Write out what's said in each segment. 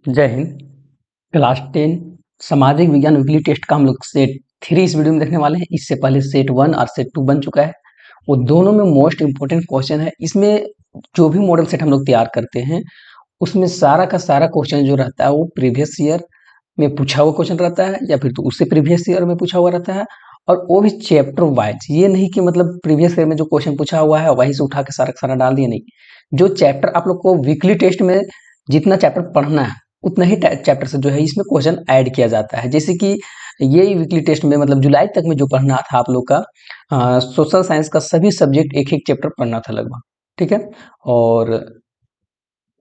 जय हिंद। क्लास 10 सामाजिक विज्ञान वीकली टेस्ट का हम लोग सेट 3 इस वीडियो में देखने वाले हैं। इससे पहले सेट 1 और सेट 2 बन चुका है। वो दोनों में मोस्ट इंपोर्टेंट क्वेश्चन है। इसमें जो भी मॉडल सेट हम लोग तैयार करते हैं उसमें सारा का सारा क्वेश्चन जो रहता है वो प्रीवियस ईयर में पूछा हुआ क्वेश्चन रहता है या फिर तो उससे प्रीवियस ईयर में पूछा हुआ रहता है, और वो भी चैप्टर वाइज। ये नहीं कि मतलब प्रीवियस ईयर में जो क्वेश्चन पूछा हुआ है वहीं से उठा के सारा का सारा डाल दिया, नहीं। जो चैप्टर आप लोग को वीकली टेस्ट में जितना चैप्टर पढ़ना है उतना ही चैप्टर से जो है इसमें क्वेश्चन ऐड किया जाता है। जैसे कि ये वीकली टेस्ट में मतलब जुलाई तक में जो पढ़ना था आप लोग का सोशल साइंस का सभी सब्जेक्ट एक एक चैप्टर पढ़ना था लगभग, ठीक है। और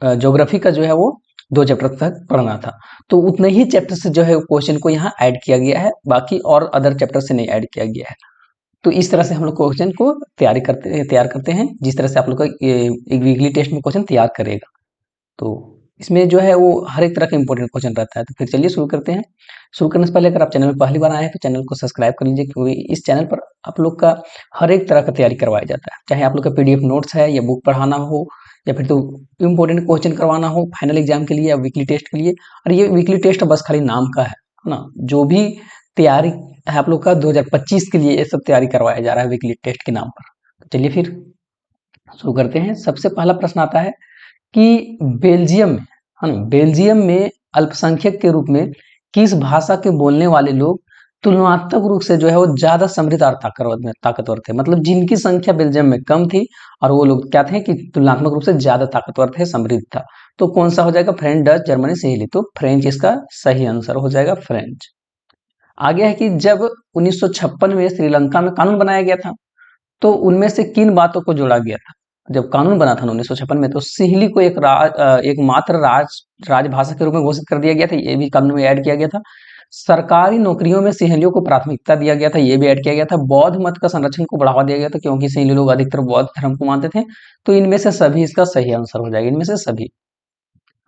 ज्योग्राफी का जो है वो 2 चैप्टर तक पढ़ना था। तो उतने ही चैप्टर से जो है क्वेश्चन को यहाँ ऐड किया गया है, बाकी और अदर चैप्टर से नहीं ऐड किया गया है। तो इस तरह से हम लोग क्वेश्चन को तैयार करते हैं, जिस तरह से आप लोग का एक वीकली टेस्ट में क्वेश्चन तैयार करेगा। तो इसमें जो है वो हर एक तरह का इंपॉर्टेंट क्वेश्चन रहता है। तो फिर चलिए शुरू करते हैं। शुरू करने से पहले अगर आप चैनल में पहली बार आए हैं तो चैनल को सब्सक्राइब कर लीजिए, क्योंकि इस चैनल पर आप लोग का हर एक तरह का तैयारी करवाया जाता है। चाहे आप लोग का पीडीएफ नोट्स है या बुक पढ़ाना हो या फिर तो इम्पोर्टेंट क्वेश्चन करवाना हो फाइनल एग्जाम के लिए या वीकली टेस्ट के लिए। और ये वीकली टेस्ट बस खाली नाम का है ना। जो भी तैयारी है आप लोग का 2025 के लिए ये सब तैयारी करवाया जा रहा है वीकली टेस्ट के नाम पर। तो चलिए फिर शुरू करते हैं। सबसे पहला प्रश्न आता है कि बेल्जियम में, है ना, बेल्जियम में अल्पसंख्यक के रूप में किस भाषा के बोलने वाले लोग तुलनात्मक रूप से जो है वो ज्यादा समृद्ध और ताकतवर थे। मतलब जिनकी संख्या बेल्जियम में कम थी और वो लोग क्या थे कि तुलनात्मक रूप से ज्यादा ताकतवर थे, समृद्ध था। तो कौन सा हो जाएगा? French, Dutch, Germany, Sicily. तो फ्रेंच इसका सही आंसर हो जाएगा, फ्रेंच। आगे है कि जब 1956 में श्रीलंका में कानून बनाया गया था तो उनमें से किन बातों को जोड़ा गया था? जब कानून बना था 1956 में तो सिहली को एक मात्र राजभाषा के रूप में घोषित कर दिया गया था, ये भी कानून में ऐड किया गया था। सरकारी नौकरियों में सिहलियों को प्राथमिकता दिया गया था, ये भी ऐड किया गया था। बौद्ध मत का संरक्षण को बढ़ावा दिया गया था क्योंकि सिहली लोग अधिकतर बौद्ध धर्म को मानते थे। तो इनमें से सभी इसका सही आंसर हो जाएगा, इनमें से सभी।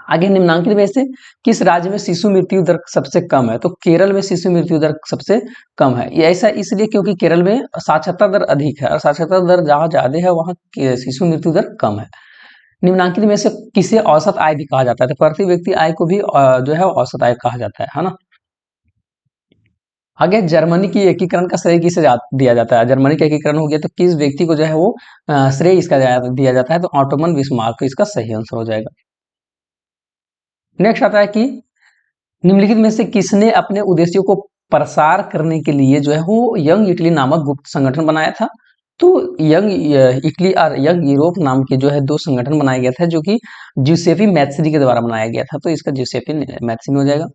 आगे निम्नांकित में से किस राज्य में शिशु मृत्यु दर सबसे कम है? तो केरल में शिशु मृत्यु दर सबसे कम है। ये ऐसा इसलिए क्योंकि केरल में साक्षरता दर अधिक है और साक्षरता दर जहाँ ज्यादा है वहाँ शिशु मृत्यु दर कम है। निम्नांकित में से किसे औसत आय भी कहा जाता है? तो प्रति व्यक्ति आय को भी जो है औसत आय कहा जाता है ना। आगे जर्मनी की एकीकरण का श्रेय किसे दिया जाता है? जर्मनी का एकीकरण हो गया तो किस व्यक्ति को जो है वो श्रेय इसका दिया जाता है? तो ऑटोमन बिस्मार्क इसका सही आंसर हो जाएगा। नेक्स्ट आता है कि निम्नलिखित में से किसने अपने उद्देश्यों को प्रसार करने के लिए जो है वो यंग इटली नामक गुप्त संगठन बनाया था? तो यंग इटली और यंग यूरोप नाम के जो है 2 संगठन बनाया गया था, जो कि ज्यूसेपी मैत्सरी के द्वारा बनाया गया था। तो इसका ज्यूसेपी मैत्सरी हो जाएगा।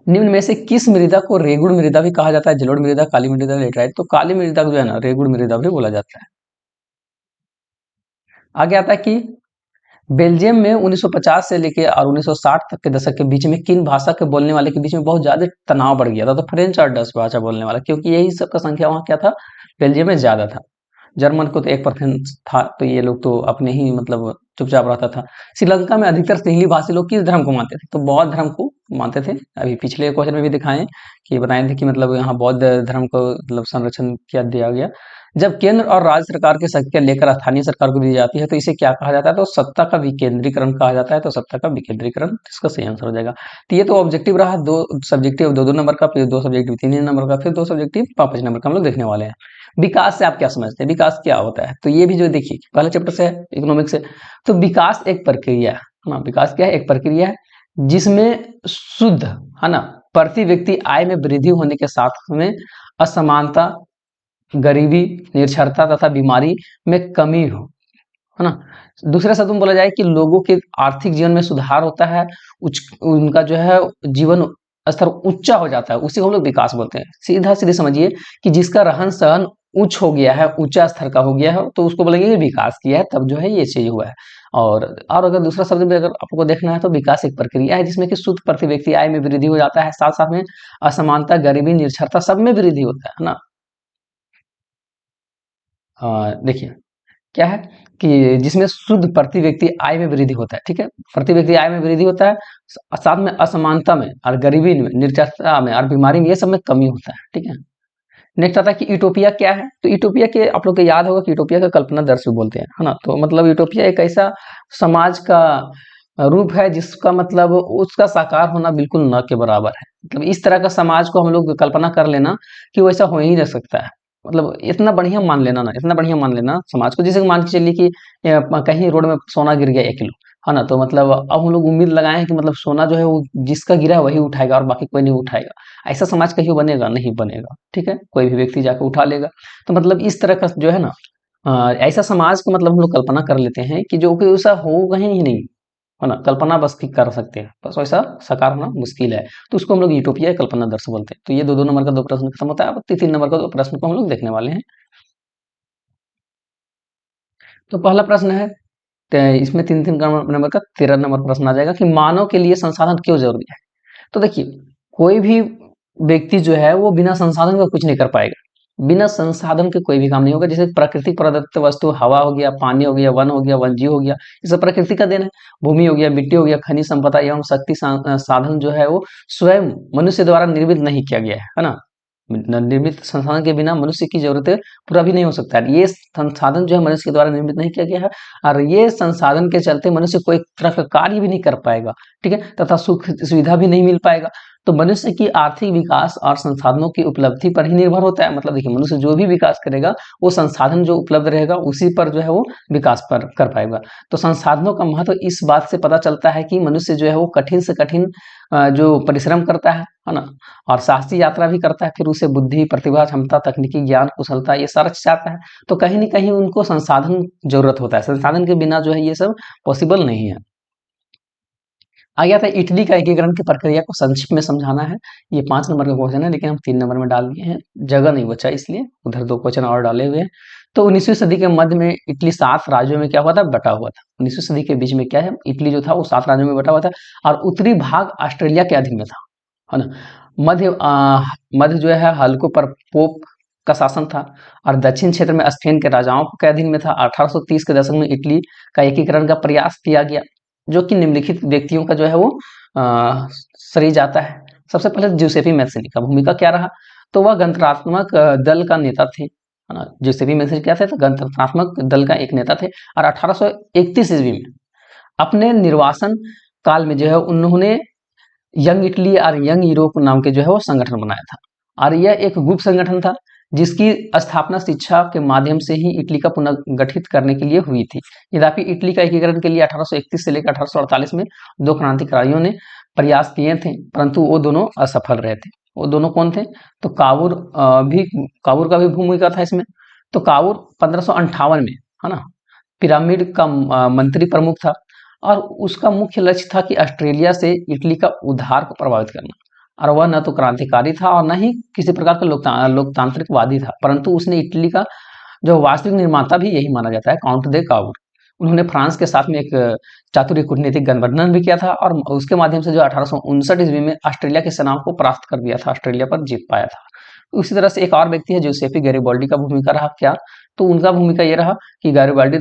निम्न में से किस मृदा को रेगुड़ मृदा भी कहा जाता है? जलोढ़ मृदा, काली मृदा, लेटराइट। तो काली मृदा को जो है ना रेगुड़ मृदा भी बोला जाता है। आगे आता है कि बेल्जियम में 1950 से लेके और 1960 तक के दशक के बीच में किन भाषा के बोलने वाले के बीच में बहुत ज्यादा तनाव बढ़ गया था? तो फ्रेंच और डच भाषा बोलने वाला, क्योंकि यही सब का संख्या वहाँ क्या था, बेल्जियम में ज्यादा था। जर्मन को तो 1% था, तो ये लोग तो अपने ही मतलब चुपचाप रहता था। श्रीलंका में अधिकतर सिंहली भाषी लोग किस धर्म को मानते थे? तो बौद्ध धर्म को मानते थे। अभी पिछले क्वेश्चन में भी दिखाए कि बताए थे कि मतलब यहाँ बौद्ध धर्म को मतलब संरक्षण किया दिया गया। जब केंद्र और राज्य सरकार की शक्तियां लेकर स्थानीय सरकार को दी जाती है तो इसे क्या कहा जाता है? तो सत्ता का विकेंद्रीकरण कहा जाता है। तो सत्ता का विकेंद्रीकरण इसका सही आंसर हो जाएगा। तो ये तो ऑब्जेक्टिव रहा, 2 सब्जेक्टिव 2-2 नंबर का, फिर 2 सब्जेक्टिव 3 नंबर का, फिर 2 सब्जेक्टिव 5 नंबर का हम लोग देखने वाले हैं। विकास से आप क्या समझते हैं? विकास क्या होता है? तो ये भी जो देखिए पहले चैप्टर से है इकोनॉमिक्स से। तो विकास एक प्रक्रिया है ना। विकास क्या है? एक प्रक्रिया है जिसमें शुद्ध, है ना, प्रति व्यक्ति आय में वृद्धि होने के साथ में असमानता, गरीबी, निरक्षरता तथा बीमारी में कमी हो, है ना। दूसरे शब्द में बोला जाए कि लोगों के आर्थिक जीवन में सुधार होता है, उनका जो है जीवन स्तर ऊंचा हो जाता है, उसी को हम लोग विकास बोलते हैं। सीधा सीधे समझिए कि जिसका रहन सहन उच्च हो गया है, ऊंचा स्तर का हो गया है, तो उसको बोलेंगे कि विकास किया है, तब जो है ये चीज हुआ है। और अगर दूसरा शब्द में अगर आपको देखना है तो विकास एक प्रक्रिया है जिसमें कि शुद्ध प्रति व्यक्ति आय में वृद्धि हो जाता है, साथ साथ में असमानता, गरीबी, निरक्षरता सब में वृद्धि होता है ना। देखिए क्या है कि जिसमें शुद्ध प्रति व्यक्ति आय में वृद्धि होता है, ठीक है। प्रति व्यक्ति आय में वृद्धि होता है, साथ में असमानता में और गरीबी में, निरक्षरता में और बीमारी में, ये सब में कमी होता है, ठीक है। नेक्स्ट आता है कि यूटोपिया क्या है? तो यूटोपिया के आप लोग को याद होगा कि यूटोपिया का कल्पना दर्श भी बोलते हैं, है ना। तो मतलब यूटोपिया एक ऐसा समाज का रूप है जिसका मतलब उसका साकार होना बिल्कुल न के बराबर है। मतलब इस तरह का समाज को हम लोग कल्पना कर लेना कि वैसा हो ही नहीं सकता है। मतलब इतना बढ़िया मान लेना ना, इतना बढ़िया मान लेना समाज को, जैसे कि मान के चलिए कि कहीं रोड में सोना गिर गया 1 किलो, है ना? तो मतलब अब हम लोग उम्मीद लगाए हैं कि मतलब सोना जो है वो जिसका गिरा है वही उठाएगा और बाकी कोई नहीं उठाएगा। ऐसा समाज कहीं बनेगा? नहीं बनेगा, ठीक है? कोई भी व्यक्ति जाके उठा लेगा। तो मतलब इस तरह का जो है ना, ऐसा समाज को मतलब हम लोग कल्पना कर लेते हैं कि जो कि ऐसा होगा ही नहीं, है ना? कल्पना बस की कर सकते हैं, बस वैसा साकार होना मुश्किल है। तो उसको हम लोग यूटोपिया या कल्पना दर्श बोलते हैं। तो ये 2-2 नंबर का 2 प्रश्न खत्म होता है। अब 3 नंबर का 2 प्रश्न को हम लोग देखने वाले हैं। तो पहला प्रश्न है, इसमें 3-3 नंबर का 13 नंबर प्रश्न आ जाएगा कि मानव के लिए संसाधन क्यों जरूरी है? तो देखिए, कोई भी व्यक्ति जो है वो बिना संसाधन का कुछ नहीं कर पाएगा। बिना संसाधन के कोई भी काम नहीं होगा। जैसे प्राकृतिक प्रदत्त वस्तु हवा हो गया, पानी हो गया, वन हो गया, वनजीव हो गया, ये सब प्रकृति का देन है। भूमि हो गया, मिट्टी हो गया, खनिज संपदा एवं शक्ति साधन जो है वो स्वयं मनुष्य द्वारा निर्मित नहीं किया गया है ना? निर्मित संसाधन के बिना मनुष्य की जरूरतें पूरा भी नहीं हो सकता है। ये संसाधन जो है मनुष्य के द्वारा निर्मित नहीं किया गया है और ये संसाधन के चलते मनुष्य कोई तरह का कार्य भी नहीं कर पाएगा, ठीक है? तथा सुख सुविधा भी नहीं मिल पाएगा। तो मनुष्य की आर्थिक विकास और संसाधनों की उपलब्धि पर ही निर्भर होता है। मतलब देखिए, मनुष्य जो भी विकास करेगा वो संसाधन जो उपलब्ध रहेगा उसी पर जो है वो विकास पर कर पाएगा। तो संसाधनों का महत्व इस बात से पता चलता है कि मनुष्य जो है वो कठिन से कठिन जो परिश्रम करता है ना? और साहसी यात्रा भी करता है, फिर उसे बुद्धि, प्रतिभा, क्षमता, तकनीकी ज्ञान, कुशलता ये सारा चीज़ आता है। तो कहीं न कहीं उनको संसाधन ज़रूरत होता है। संसाधन के बिना जो है ये सब पॉसिबल नहीं है। आ गया था इटली का एकीकरण की प्रक्रिया को संक्षिप्त में समझाना है। ये 5 नंबर का क्वेश्चन है, लेकिन हम 3 नंबर में डाल दिए हैं, जगह नहीं बचा इसलिए, उधर 2 क्वेश्चन और डाले हुए हैं। तो 19वीं सदी के मध्य में इटली 7 राज्यों में क्या हुआ था? बटा हुआ था। 19वीं सदी के बीच में क्या है? इटली जो था वो 7 राज्यों में बटा हुआ था और उत्तरी भाग ऑस्ट्रेलिया के अधीन में था, है ना? मध्य जो है हल्को पर पोप का शासन था और दक्षिण क्षेत्र में स्पेन के राजाओं के अधीन में था। 1830 के दशक में इटली का एकीकरण का प्रयास किया गया, जो कि निम्नलिखित व्यक्तियों का जो है वो श्रेय जाता है। सबसे पहले ज्यूसेपी मैज़नी का भूमिका क्या रहा? तो वह गणतंत्रात्मक दल का नेता थे, है ना? ज्यूसेपी मैज़नी क्या थे? तो गणतंत्रात्मक दल का एक नेता थे और 1831 ईस्वी में अपने निर्वासन काल में जो है उन्होंने यंग इटली और यंग यूरोप नाम के जो है वो संगठन बनाया था और यह एक गुप्त संगठन था जिसकी स्थापना शिक्षा के माध्यम से ही इटली का पुनर्गठित करने के लिए हुई थी। यद्यपि इटली का एकीकरण के लिए 1831 से लेकर 1848 में 2 क्रांतिकारियों ने प्रयास किए थे, परंतु वो दोनों असफल रहे थे। वो दोनों कौन थे? तो कावूर का भी भूमिका था इसमें। तो कावूर 1558 में, है ना, पिरामिड का मंत्री प्रमुख था और उसका मुख्य लक्ष्य था कि ऑस्ट्रेलिया से इटली का उद्धार को प्रभावित करना। और वह न तो क्रांतिकारी था और न ही किसी प्रकार का लोकतांत्रिकवादी था, परंतु उसने इटली का जो वास्तविक निर्माता भी यही माना जाता है, काउंट दे काउर। उन्होंने फ्रांस के साथ में एक चातुर्य कूटनीतिक गठबंधन भी किया था और उसके माध्यम से जो 1859 ईस्वी में ऑस्ट्रेलिया की सेनाओं को परास्त कर दिया था, ऑस्ट्रेलिया पर जीत पाया था। उसी तरह से एक और व्यक्ति है जोसेफी गैरिबाल्डी का भूमिका रहा क्या? तो उनका भूमिका ये रहा कि गैरिबाल्डी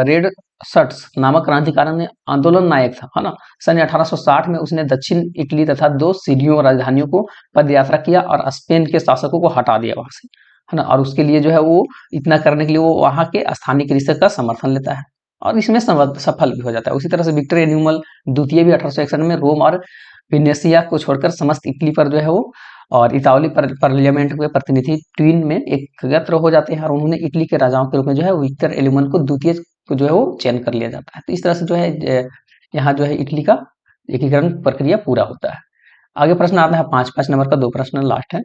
रेड शर्ट्स नामक क्रांतिकारी ने आंदोलन नायक था, है ना? सन 1860 में उसने दक्षिण इटली तथा 2 सीढ़ियों राजधानियों को पदयात्रा किया और स्पेन के शासकों को हटा दिया वहां से, है ना? और उसके लिए जो है वो इतना करने के लिए वो वहां के स्थानीय कृषक का समर्थन लेता है और इसमें सफल भी हो जाता है। उसी तरह से विक्टर एनिमल द्वितीय भी 1861 में रोम और वेनेसिया को छोड़कर समस्त इटली पर जो है वो और इतावली पार्लियामेंट के प्रतिनिधि ट्वीन में एकत्र हो जाते हैं और उन्होंने इटली के राजाओं के रूप में जो है विक्टर एनिमल को द्वितीय को जो है वो चयन कर लिया जाता है। तो इस तरह से जो है यहाँ जो है इटली का एकीकरण प्रक्रिया पूरा होता है। आगे प्रश्न आता है 5 नंबर का, 2 प्रश्न लास्ट है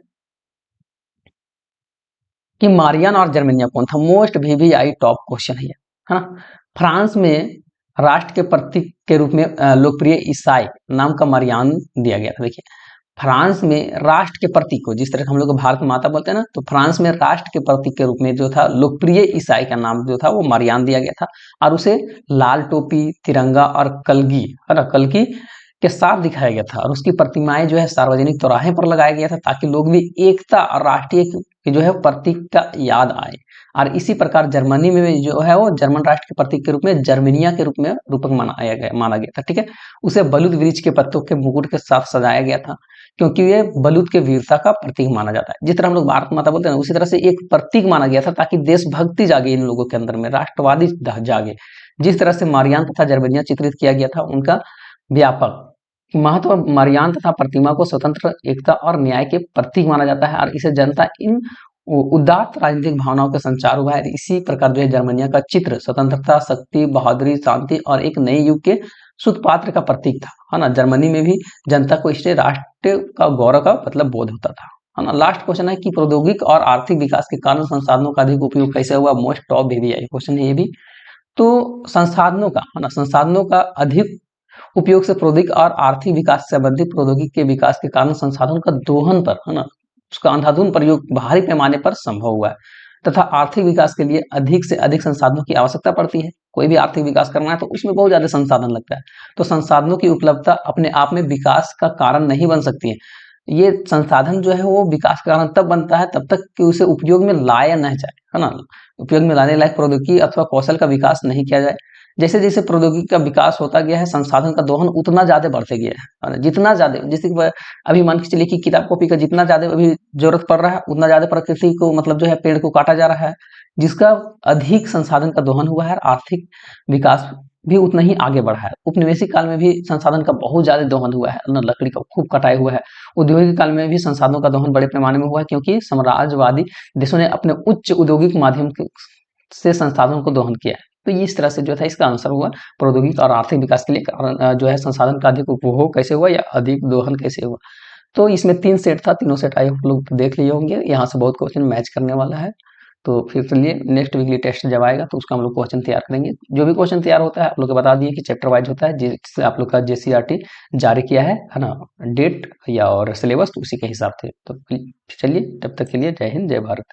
कि मारियान और जर्मेनिया कौन था? मोस्ट वीवीआई टॉप क्वेश्चन है ना? फ्रांस में राष्ट्र के प्रतीक के रूप में लोकप्रिय ईसाई नाम का मारियान दिया गया था। देखिए, फ्रांस में राष्ट्र के प्रतीक को, जिस तरह हम लोग भारत माता बोलते हैं ना, तो फ्रांस में राष्ट्र के प्रतीक के रूप में जो था लोकप्रिय ईसाई का नाम जो था वो मारियान दिया गया था और उसे लाल टोपी, तिरंगा और कलगी, है ना, कलगी के साथ दिखाया गया था और उसकी प्रतिमाएं जो है सार्वजनिक चौराहे पर लगाया गया था ताकि लोग भी एकता और राष्ट्रीय की जो है प्रतीक का याद आए। और इसी प्रकार जर्मनी में भी जो है वो जर्मन राष्ट्र के प्रतीक के रूप में जर्मनिया के रूपक माना गया था। ठीक है, उसे बलूत वृक्ष के पत्तों के मुकुट के साथ सजाया गया था, क्योंकि ये बलूत के वीरता का प्रतीक माना जाता है। जिस तरह हम लोग भारत माता बोलते हैं ना, उसी तरह से एक प्रतीक माना गया था, ताकि देशभक्ति जागे इन लोगों के अंदर में, राष्ट्रवादी जागे। जिस तरह से मारियान तथा जर्मनिया चित्रित किया गया था, उनका व्यापक महत्व मारियान तथा प्रतिमा को स्वतंत्र, एकता और न्याय के प्रतीक माना जाता है, और इसे जनता इन उदात्त राजनीतिक भावनाओं का संचार हुआ है। इसी प्रकार जो है जर्मनिया का चित्र स्वतंत्रता, शक्ति, बहादुरी, शांति और एक नए युग के सुतपात्र का प्रतीक था, है ना। जर्मनी में भी जनता को इससे राष्ट्र का गौरव का मतलब बोध होता था, है ना। लास्ट क्वेश्चन है कि प्रौद्योगिक और आर्थिक विकास के कारण संसाधनों का अधिक उपयोग कैसे हुआ। मोस्ट टॉप VVI क्वेश्चन है ये भी। तो संसाधनों का, है ना, संसाधनों का अधिक उपयोग से प्रौद्योगिक और आर्थिक विकास से संबंधित प्रौद्योगिकी के विकास के कारण संसाधन का दोहन पर, है ना, उसका अंधाधुंध प्रयोग भारी पैमाने पर संभव हुआ है, तथा आर्थिक विकास के लिए अधिक से अधिक संसाधनों की आवश्यकता पड़ती है। कोई भी आर्थिक विकास करना है तो उसमें बहुत ज्यादा संसाधन लगता है। तो संसाधनों की उपलब्धता अपने आप में विकास का कारण नहीं बन सकती है। ये संसाधन जो है वो विकास का कारण तब बनता है तब तक कि उसे उपयोग में लाया न जाए, है ना। उपयोग में लाने लायक प्रौद्योगिकी अथवा कौशल का विकास नहीं किया जाए। जैसे जैसे प्रौद्योगिकी का विकास होता गया है, संसाधन का दोहन उतना ज्यादा बढ़ते गया है, और जितना ज्यादा, जैसे कि अभी मान के चलिए कि किताब कॉपी का जितना ज्यादा अभी जरूरत पड़ रहा है, उतना ज्यादा प्रकृति को मतलब जो है पेड़ को काटा जा रहा है, जिसका अधिक संसाधन का दोहन हुआ है। आर्थिक विकास भी उतना ही आगे बढ़ा है। उपनिवेशिक काल में भी संसाधन का बहुत ज्यादा दोहन हुआ है ना, लकड़ी का खूब कटाया हुआ है। औद्योगिक काल में भी संसाधनों का दोहन बड़े पैमाने में हुआ है, क्योंकि साम्राज्यवादी देशों ने अपने उच्च औद्योगिक माध्यम से संसाधनों को दोहन किया है। तो इस तरह से जो था इसका आंसर हुआ प्रौद्योगिक और आर्थिक विकास के लिए कारण जो है संसाधन का अधिक उपभोग कैसे हुआ या अधिक दोहन कैसे हुआ। तो इसमें 3 सेट था, तीनों सेट आए हम लोग देख लिए होंगे। यहाँ से बहुत क्वेश्चन मैच करने वाला है। तो फिर चलिए नेक्स्ट वीकली टेस्ट जब आएगा तो उसका हम लोग क्वेश्चन तैयार करेंगे। जो भी क्वेश्चन तैयार होता है आप लोग को बता दिए कि चैप्टर वाइज होता है, जिससे आप लोग का JCRT जारी किया है ना, डेट या और सिलेबस, तो उसी के हिसाब से। तो चलिए तब तक के लिए जय हिंद, जय भारत।